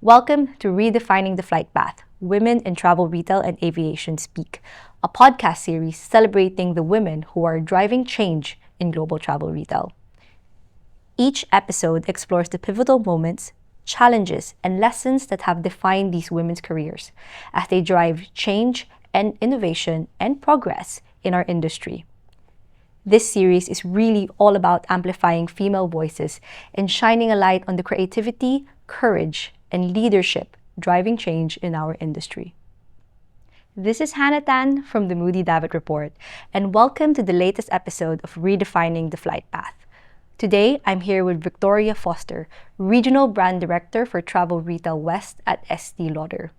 Welcome to Redefining the Flightpath, Women in Travel Retail and Aviation Speak, a podcast series celebrating the women who are driving change in global travel retail. Each episode explores the pivotal moments, challenges, and lessons that have defined these women's careers as they drive change and innovation and progress in our industry. This series is really all about amplifying female voices and shining a light on the creativity, courage, and leadership driving change in our industry. This is Hannah Tan from the Moodie Davitt Report, and welcome to the latest episode of Redefining the Flightpath. Today, I'm here with Victoria Foster, Regional Brand Director for Travel Retail West at Estée Lauder.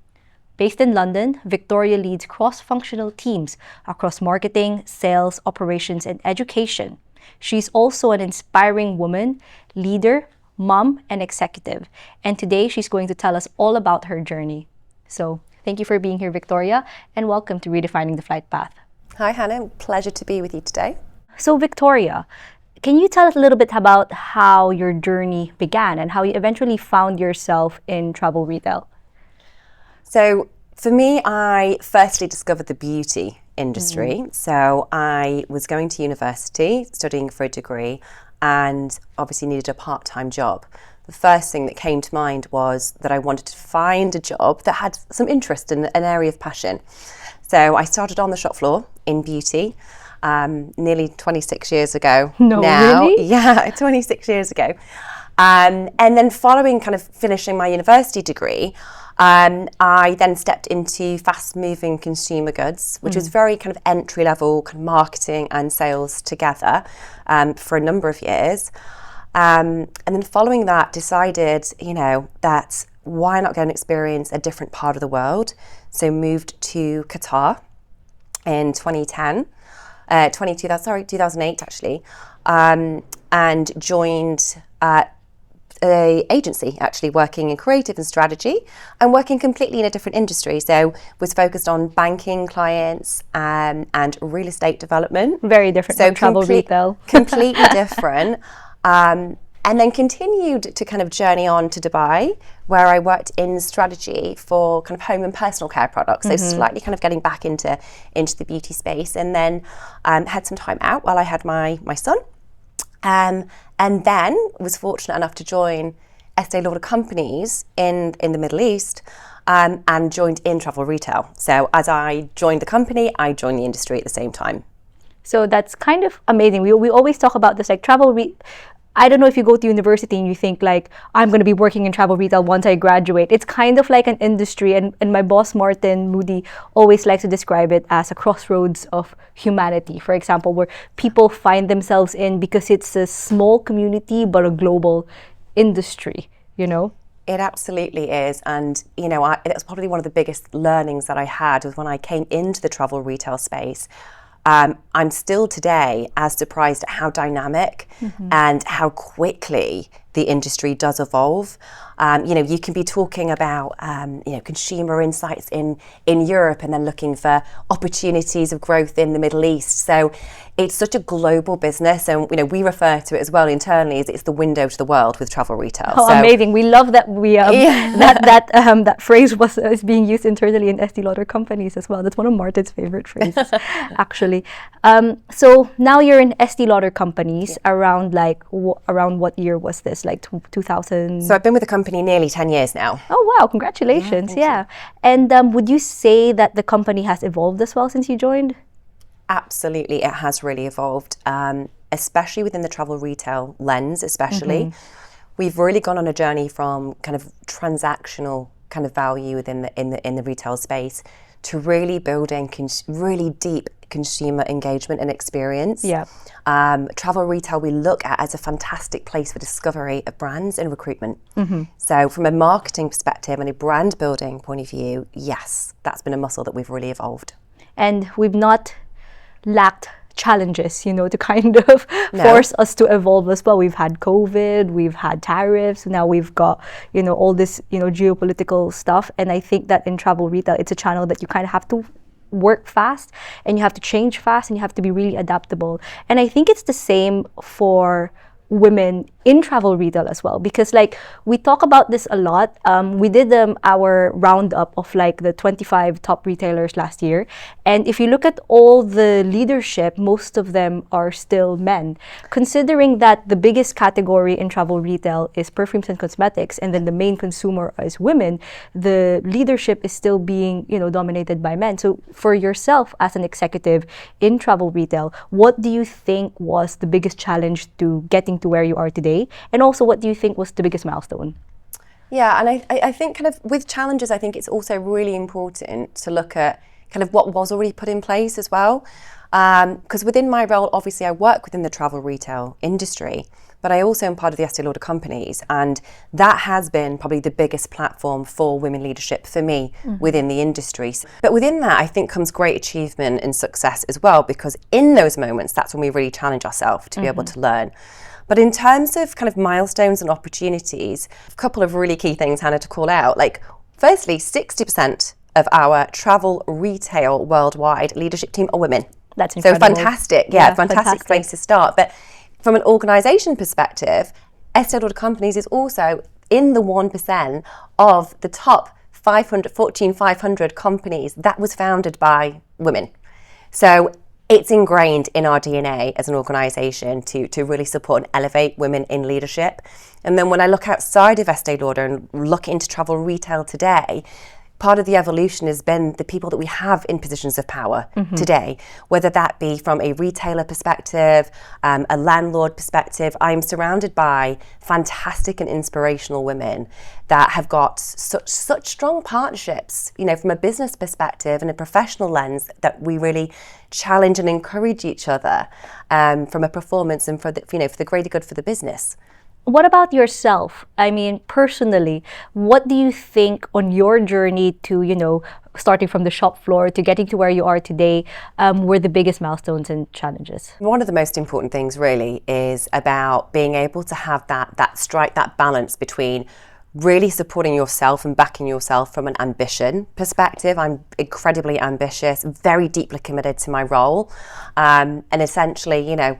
Based in London, Victoria leads cross-functional teams across marketing, sales, operations, and education. She's also an inspiring woman, leader, mom, and executive. And today, she's going to tell us all about her journey. So, thank you for being here, Victoria, and welcome to Redefining the Flightpath. Hi, Hannah. Pleasure to be with you today. So, Victoria, can you tell us a little bit about how your journey began and how you eventually found yourself in travel retail? So, for me, I firstly discovered the beauty industry. So, I was going to university, studying for a degree, and obviously needed a part-time job. The first thing that came to mind was that I wanted to find a job that had some interest in an area of passion. So I started on the shop floor in beauty nearly 26 years ago. No, now. really? Yeah, 26 years ago. And then following kind of finishing my university degree, I then stepped into fast-moving consumer goods, which was very kind of entry-level kind of marketing and sales together for a number of years. And then following that, decided, that why not go and experience a different part of the world? So moved to Qatar in 2008 actually, and joined a agency actually working in creative and strategy and working completely in a different industry. So was focused on banking clients and real estate development. Very different from travel retail. Completely different. And then continued to kind of journey on to Dubai, where I worked in strategy for kind of home and personal care products. So slightly kind of getting back into the beauty space, and then had some time out while I had my son. And then was fortunate enough to join Estée Lauder companies in the Middle East, and joined in travel retail. So as I joined the company, I joined the industry at the same time. So that's kind of amazing. We always talk about this, like I don't know if you go to university and you think like, I'm going to be working in travel retail once I graduate. It's kind of like an industry, and my boss, Martin Moody, always likes to describe it as a crossroads of humanity, for example, where people find themselves in because it's a small community but a global industry, It absolutely is. And, that's probably one of the biggest learnings that I had was when I came into the travel retail space. I'm still today as surprised at how dynamic and how quickly the industry does evolve. You can be talking about, consumer insights in Europe and then looking for opportunities of growth in the Middle East. So it's such a global business, and we refer to it as well internally as it's the window to the world with travel retail. Oh, so amazing! We love that that phrase is being used internally in Estée Lauder companies as well. That's one of Martin's favorite phrases, actually. So now you're in Estée Lauder companies around around what year was this? Like 2000? So I've been with the company nearly 10 years now. Oh wow! Congratulations! Yeah. And would you say that the company has evolved as well since you joined? Absolutely, it has really evolved, especially within the travel retail lens. We've really gone on a journey from kind of transactional kind of value within the retail space to really building really deep consumer engagement and experience. Yeah. Travel retail we look at as a fantastic place for discovery of brands and recruitment. So from a marketing perspective and a brand building point of view, yes, that's been a muscle that we've really evolved. And we've not lacked challenges, to kind of force us to evolve as well. We've had COVID, we've had tariffs, now we've got, all this, geopolitical stuff. And I think that in travel retail, it's a channel that you kind of have to work fast and you have to change fast and you have to be really adaptable. And I think it's the same for women in travel retail as well? Because like we talk about this a lot. We did our roundup of like the 25 top retailers last year, and if you look at all the leadership, most of them are still men. Considering that the biggest category in travel retail is perfumes and cosmetics, and then the main consumer is women, the leadership is still being, you know, dominated by men. So for yourself as an executive in travel retail, what do you think was the biggest challenge to getting to where you are today? And also, what do you think was the biggest milestone? Yeah, and I think kind of with challenges, I think it's also really important to look at kind of what was already put in place as well. Because within my role, obviously I work within the travel retail industry, but I also am part of the Estée Lauder companies, and that has been probably the biggest platform for women leadership for me within the industry. But within that, I think comes great achievement and success as well, because in those moments, that's when we really challenge ourselves to be able to learn. But in terms of kind of milestones and opportunities, a couple of really key things, Hannah, to call out. Like, firstly, 60% of our travel retail worldwide leadership team are women. That's incredible. So fantastic. Yeah, fantastic place to start. But from an organisation perspective, Estée Lauder Companies is also in the 1% of the top 500, Fortune 500 companies that was founded by women. So it's ingrained in our DNA as an organisation to really support and elevate women in leadership. And then when I look outside of Estée Lauder and look into travel retail today, part of the evolution has been the people that we have in positions of power today, whether that be from a retailer perspective, a landlord perspective. I'm surrounded by fantastic and inspirational women that have got such strong partnerships, you know, from a business perspective and a professional lens, that we really challenge and encourage each other from a performance and for the, you know, for the greater good for the business. What about yourself? I mean, personally, what do you think on your journey to, you know, starting from the shop floor to getting to where you are today, were the biggest milestones and challenges? One of the most important things really is about being able to have that strike that balance between really supporting yourself and backing yourself from an ambition perspective. I'm incredibly ambitious, very deeply committed to my role, and essentially, you know,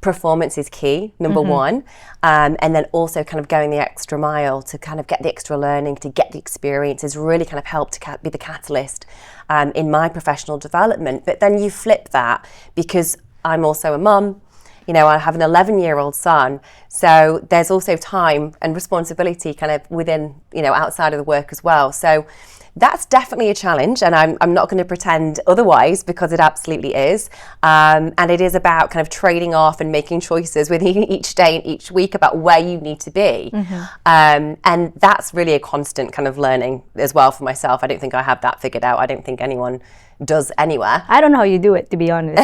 performance is key, number one, and then also kind of going the extra mile to kind of get the extra learning, to get the experience has really kind of helped to be the catalyst in my professional development. But then you flip that, because I'm also a mum, you know, I have an 11-year-old son, so there's also time and responsibility kind of within, you know, outside of the work as well. So that's definitely a challenge, and I'm not going to pretend otherwise, because it absolutely is. And it is about kind of trading off and making choices within each day and each week about where you need to be. And that's really a constant kind of learning as well for myself. I don't think I have that figured out. I don't think anyone does anywhere. I don't know how you do it, to be honest.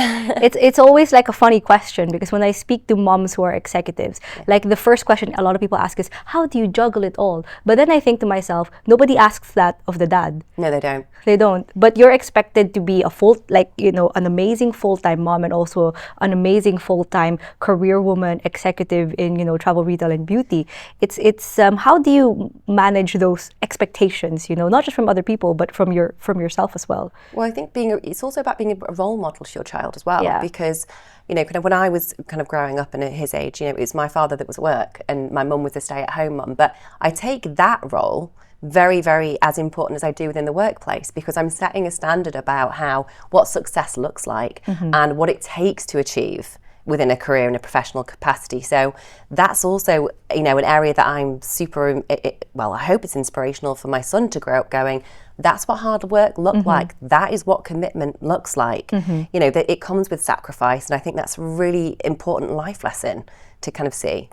It's always like a funny question, because when I speak to moms who are executives, like the first question a lot of people ask is, how do you juggle it all? But then I think to myself, nobody asks that of the dad. No, they don't. They don't. But you're expected to be an amazing full-time mom, and also an amazing full-time career woman, executive in, you know, travel, retail, and beauty. It's how do you manage those expectations, you know, not just from other people, but from yourself as well? Well, I think it's also about being a role model to your child as well, because, you know, kind of when I was kind of growing up and at his age, you know, it's my father that was at work and my mum was a stay-at-home mum. But I take that role very, very as important as I do within the workplace, because I'm setting a standard about what success looks like and what it takes to achieve within a career in a professional capacity. So that's also, you know, an area that I'm I hope it's inspirational for my son to grow up going, that's what hard work looks like. That is what commitment looks like. You know, that it comes with sacrifice. And I think that's a really important life lesson to kind of see.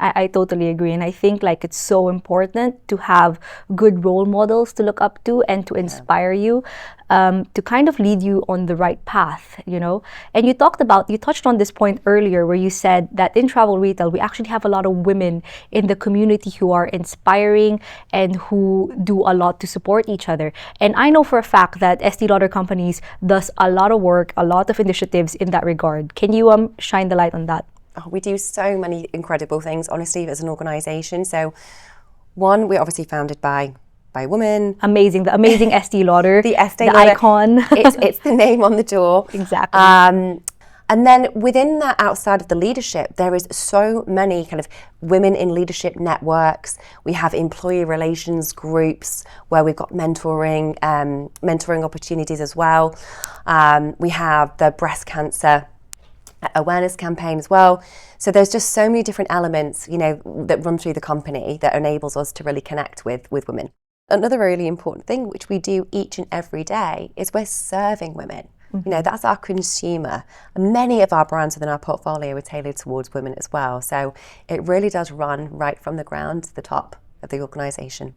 I totally agree. And I think like it's so important to have good role models to look up to and to inspire you, to kind of lead you on the right path, you know. And you touched on this point earlier, where you said that in travel retail, we actually have a lot of women in the community who are inspiring and who do a lot to support each other. And I know for a fact that Estée Lauder Companies does a lot of work, a lot of initiatives in that regard. Can you shine the light on that? Oh, we do so many incredible things, honestly, as an organisation. So, one, we're obviously founded by a woman. Amazing, the amazing Estée Lauder, the Estée the Lauder icon. It's the name on the door. Exactly. And then within that, outside of the leadership, there is so many kind of women in leadership networks. We have employee relations groups where we've got mentoring opportunities as well. We have the breast cancer awareness campaign as well. So there's just so many different elements, that run through the company that enables us to really connect with women. Another really important thing, which we do each and every day, is we're serving women. That's our consumer. And many of our brands within our portfolio are tailored towards women as well. So it really does run right from the ground to the top of the organisation.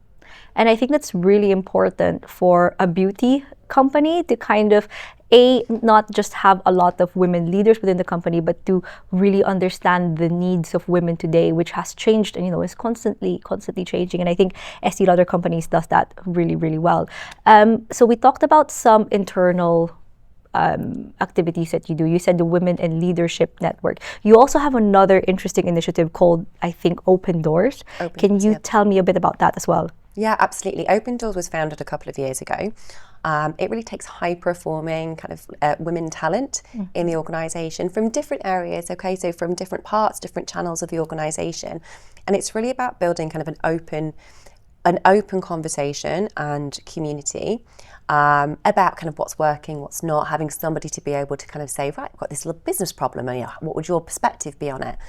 And I think that's really important for a beauty company to kind of, not just have a lot of women leaders within the company, but to really understand the needs of women today, which has changed and, is constantly changing. And I think Estée Lauder companies does that really, really well. So we talked about some internal activities that you do. You said the Women in Leadership Network. You also have another interesting initiative called, I think, Open Doors. Can you tell me a bit about that as well? Yeah, absolutely. Open Doors was founded a couple of years ago. It really takes high-performing kind of women talent in the organisation from different areas, so from different parts, different channels of the organisation. And it's really about building kind of an open conversation and community about kind of what's working, what's not, having somebody to be able to kind of say, right, I've got this little business problem, and what would your perspective be on it?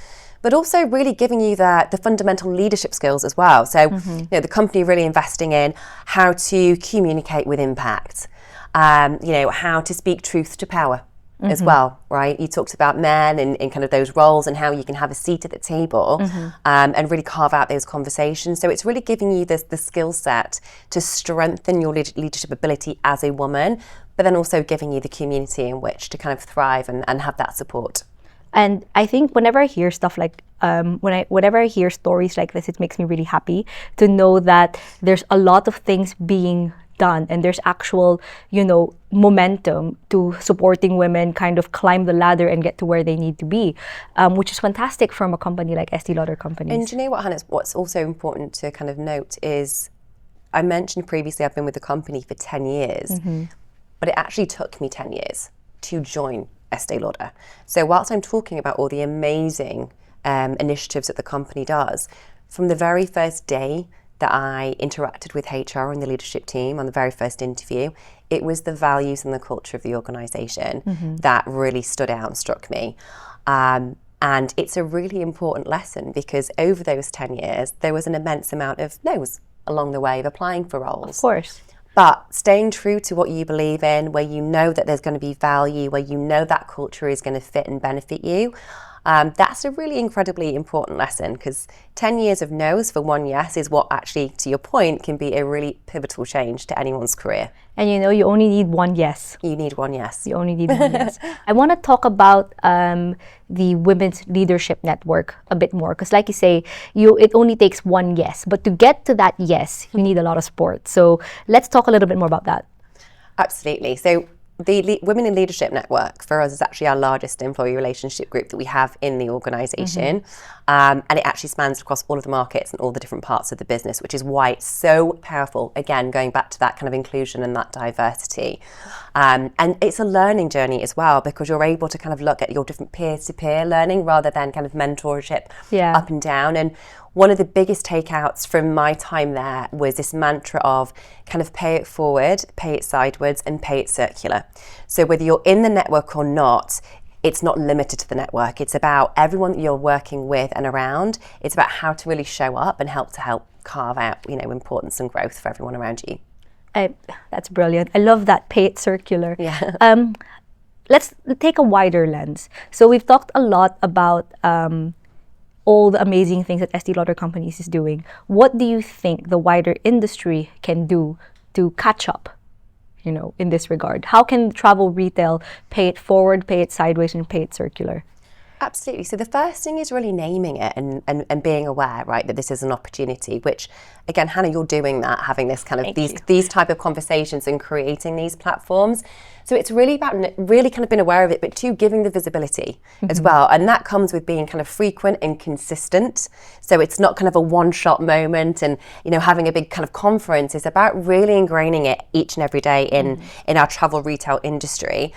But also really giving you the fundamental leadership skills as well. So, the company really investing in how to communicate with impact, how to speak truth to power as well, right? You talked about men in kind of those roles and how you can have a seat at the table and really carve out those conversations. So it's really giving you the skill set to strengthen your leadership ability as a woman, but then also giving you the community in which to kind of thrive and have that support. And I think whenever I hear stuff like, whenever I hear stories like this, it makes me really happy to know that there's a lot of things being done and there's actual, momentum to supporting women kind of climb the ladder and get to where they need to be, which is fantastic from a company like Estée Lauder companies. And do you know what, Hannah, what's also important to kind of note is, I mentioned previously I've been with the company for 10 years, but it actually took me 10 years to join Estée Lauder. So whilst I'm talking about all the amazing initiatives that the company does, from the very first day that I interacted with HR and the leadership team on the very first interview, it was the values and the culture of the organisation that really stood out and struck me. And it's a really important lesson because over those 10 years, there was an immense amount of no's along the way of applying for roles. Of course. But staying true to what you believe in, where you know that there's going to be value, where you know that culture is going to fit and benefit you, that's a really incredibly important lesson because 10 years of no's for one yes is what actually, to your point, can be a really pivotal change to anyone's career. And you only need one yes. You need one yes. You only need one yes. I want to talk about the Women's Leadership Network a bit more because like you say, it only takes one yes. But to get to that yes, you need a lot of support. So let's talk a little bit more about that. Absolutely. So the Women in Leadership Network for us is actually our largest employee relationship group that we have in the organisation. And it actually spans across all of the markets and all the different parts of the business, which is why it's so powerful, again, going back to that kind of inclusion and that diversity. And it's a learning journey as well because you're able to kind of look at your different peer-to-peer learning rather than kind of mentorship up and down. And one of the biggest takeouts from my time there was this mantra of kind of pay it forward, pay it sideways, and pay it circular. So whether you're in the network or not, it's not limited to the network. It's about everyone that you're working with and around. It's about how to really show up and help carve out, importance and growth for everyone around you. That's brilliant. I love that pay it circular. Yeah. Let's take a wider lens. So we've talked a lot about all the amazing things that Estée Lauder companies is doing. What do you think the wider industry can do to catch up, in this regard? How can travel retail pay it forward, pay it sideways, and pay it circular? Absolutely. So the first thing is really naming it and being aware, right, that this is an opportunity, which, again, Hannah, you're doing that, having this kind of these type of conversations and creating these platforms. So it's really about really kind of being aware of it, but 2, giving the visibility as well. And that comes with being kind of frequent and consistent. So it's not kind of a one-shot moment and, you know, having a big kind of conference. It's about really ingraining it each and every day in our travel retail industry.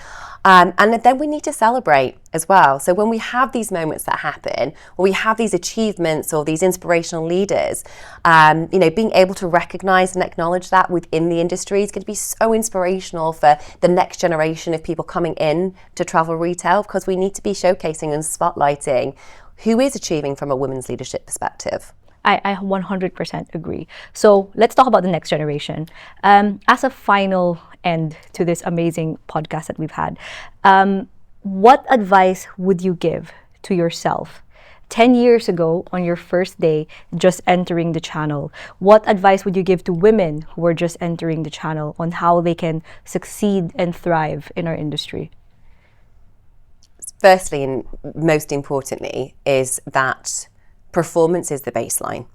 And then we need to celebrate as well. So when we have these moments that happen, or we have these achievements or these inspirational leaders, you know, being able to recognize and acknowledge that within the industry is going to be so inspirational for the next generation of people coming in to travel retail, because we need to be showcasing and spotlighting who is achieving from a women's leadership perspective. I 100% agree. So let's talk about the next generation. As a final end to this amazing podcast that we've had, what advice would you give to yourself 10 years ago on your first day just entering the channel? What advice would you give to women who are just entering the channel on how they can succeed and thrive in our industry? Firstly, and most importantly, is that performance is the baseline.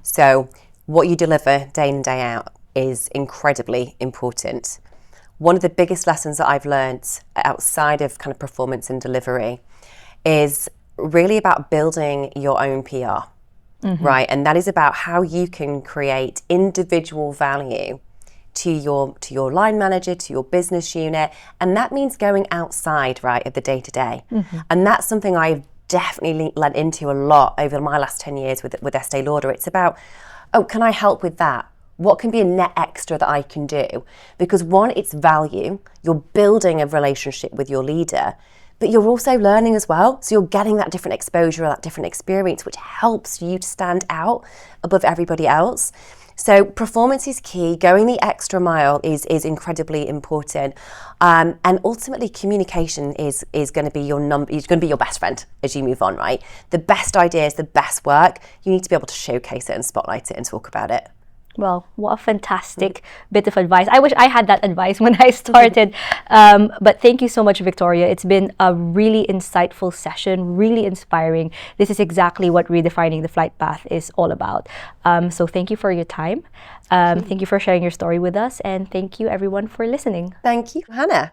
So what you deliver day in, day out is incredibly important. One of the biggest lessons that I've learned outside of kind of performance and delivery is really about building your own PR, right? And that is about how you can create individual value to your line manager, to your business unit. And that means going outside, right, of the day-to-day. And that's something I've definitely lent into a lot over my last 10 years with Estée Lauder. It's about, oh, can I help with that? What can be a net extra that I can do? Because one, it's value. You're building a relationship with your leader, but you're also learning as well. So you're getting that different exposure or that different experience, which helps you to stand out above everybody else. So performance is key. Going the extra mile is incredibly important, and ultimately communication is going to be your best friend as you move on. Right, the best ideas, the best work. You need to be able to showcase it and spotlight it and talk about it. Well, what a fantastic bit of advice. I wish I had that advice when I started. But thank you so much, Victoria. It's been a really insightful session, really inspiring. This is exactly what Redefining the Flight Path is all about. So thank you for your time. Thank you for sharing your story with us. And thank you, everyone, for listening. Thank you, Hannah.